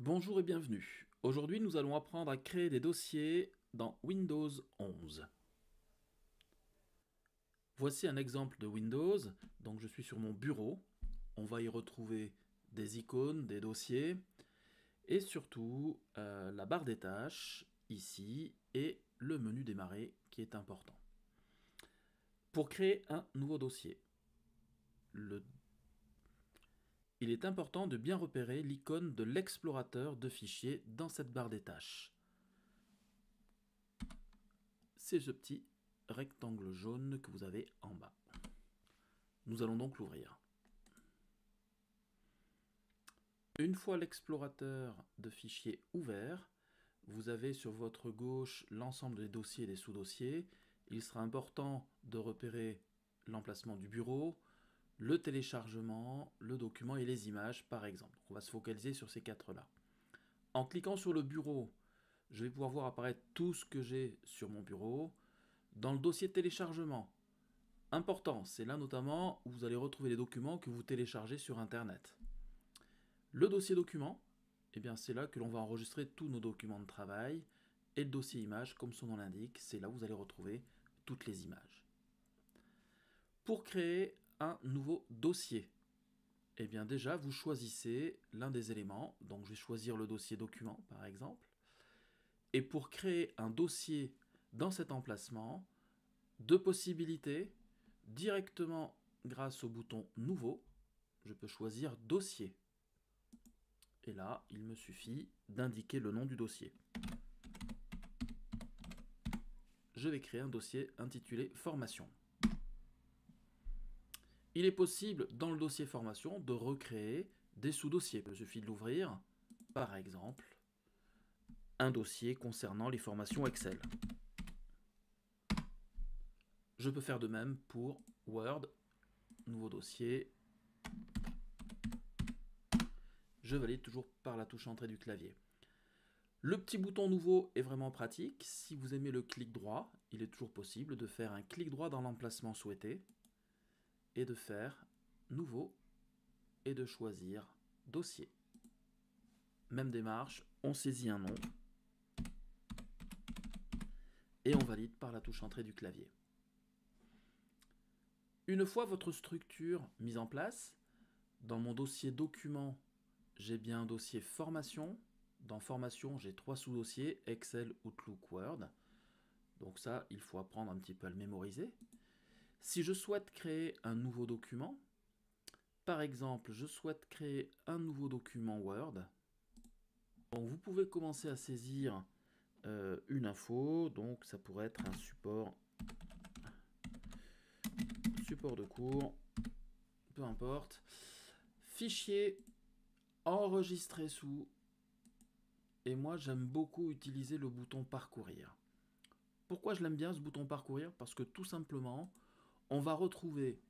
Bonjour et bienvenue. Aujourd'hui, nous allons apprendre à créer des dossiers dans Windows 11. Voici un exemple de Windows. Donc, je suis sur mon bureau. On va y retrouver des icônes, des dossiers et surtout la barre des tâches ici et le menu démarrer qui est important. Pour créer un nouveau dossier, il est important de bien repérer l'icône de l'explorateur de fichiers dans cette barre des tâches. C'est ce petit rectangle jaune que vous avez en bas. Nous allons donc l'ouvrir. Une fois l'explorateur de fichiers ouvert, vous avez sur votre gauche l'ensemble des dossiers et des sous-dossiers. Il sera important de repérer l'emplacement du bureau, le téléchargement, le document et les images par exemple. On va se focaliser sur ces quatre-là. En cliquant sur le bureau, je vais pouvoir voir apparaître tout ce que j'ai sur mon bureau. Dans le dossier téléchargement, important, c'est là notamment où vous allez retrouver les documents que vous téléchargez sur Internet. Le dossier document, eh bien c'est là que l'on va enregistrer tous nos documents de travail. Et le dossier image, comme son nom l'indique, c'est là où vous allez retrouver toutes les images. Pour créer un nouveau dossier, eh bien déjà vous choisissez l'un des éléments. Donc je vais choisir le dossier document par exemple. Et pour créer un dossier dans cet emplacement, deux possibilités. Directement grâce au bouton nouveau, je peux choisir dossier. Et là, il me suffit d'indiquer le nom du dossier. Je vais créer un dossier intitulé formation. Il est possible dans le dossier formation de recréer des sous-dossiers. Il suffit de l'ouvrir. Par exemple, un dossier concernant les formations Excel. Je peux faire de même pour Word, nouveau dossier. Je valide toujours par la touche entrée du clavier. Le petit bouton nouveau est vraiment pratique. Si vous aimez le clic droit, il est toujours possible de faire un clic droit dans l'emplacement souhaité et de faire nouveau et de choisir dossier. Même démarche, on saisit un nom et on valide par la touche entrée du clavier. Une fois votre structure mise en place, dans mon dossier document, j'ai bien un dossier formation. Dans formation, j'ai trois sous-dossiers, Excel, Outlook, Word. Donc ça, il faut apprendre un petit peu à le mémoriser. Si je souhaite créer un nouveau document, par exemple, je souhaite créer un nouveau document Word. Donc vous pouvez commencer à saisir une info, donc ça pourrait être un support de cours, peu importe. Fichier enregistré sous, et moi j'aime beaucoup utiliser le bouton parcourir. Pourquoi je l'aime bien ce bouton parcourir? Parce que tout simplement, on va retrouver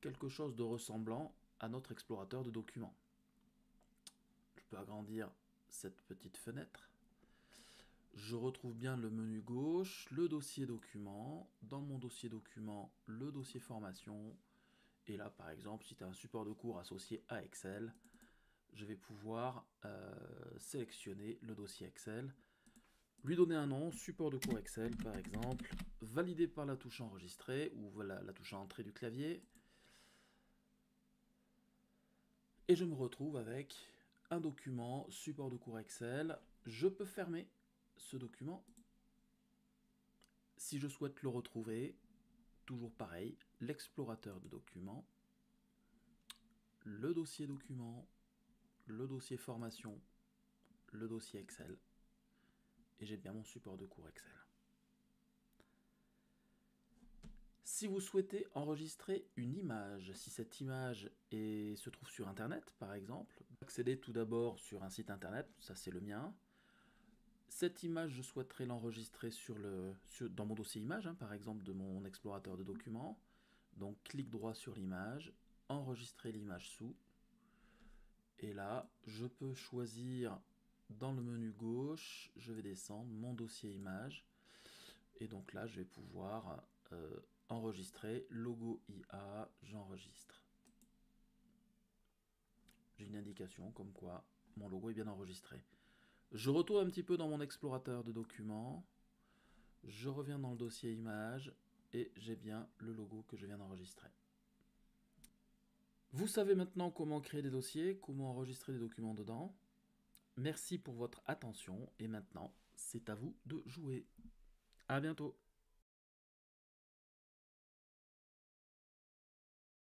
quelque chose de ressemblant à notre explorateur de documents. Je peux agrandir cette petite fenêtre. Je retrouve bien le menu gauche, le dossier document. Dans mon dossier document, le dossier formation. Et là, par exemple, si tu as un support de cours associé à Excel, je vais pouvoir sélectionner le dossier Excel, lui donner un nom, support de cours Excel par exemple, valider par la touche enregistrer ou la touche entrée du clavier. Et je me retrouve avec un document, support de cours Excel. Je peux fermer ce document. Si je souhaite le retrouver, toujours pareil, l'explorateur de documents, le dossier document, le dossier formation, le dossier Excel, et j'ai bien mon support de cours Excel. Si vous souhaitez enregistrer une image, si cette image se trouve sur Internet par exemple, accédez tout d'abord sur un site Internet, ça c'est le mien. Cette image, je souhaiterais l'enregistrer dans mon dossier image, par exemple de mon explorateur de documents. Donc clic droit sur l'image, enregistrer l'image sous. Et là, je peux choisir dans le menu gauche, je vais descendre mon dossier image. Et donc là, je vais pouvoir enregistrer logo IA, j'enregistre. J'ai une indication comme quoi mon logo est bien enregistré. Je retourne un petit peu dans mon explorateur de documents. Je reviens dans le dossier images et j'ai bien le logo que je viens d'enregistrer. Vous savez maintenant comment créer des dossiers, comment enregistrer des documents dedans. Merci pour votre attention et maintenant, c'est à vous de jouer. À bientôt.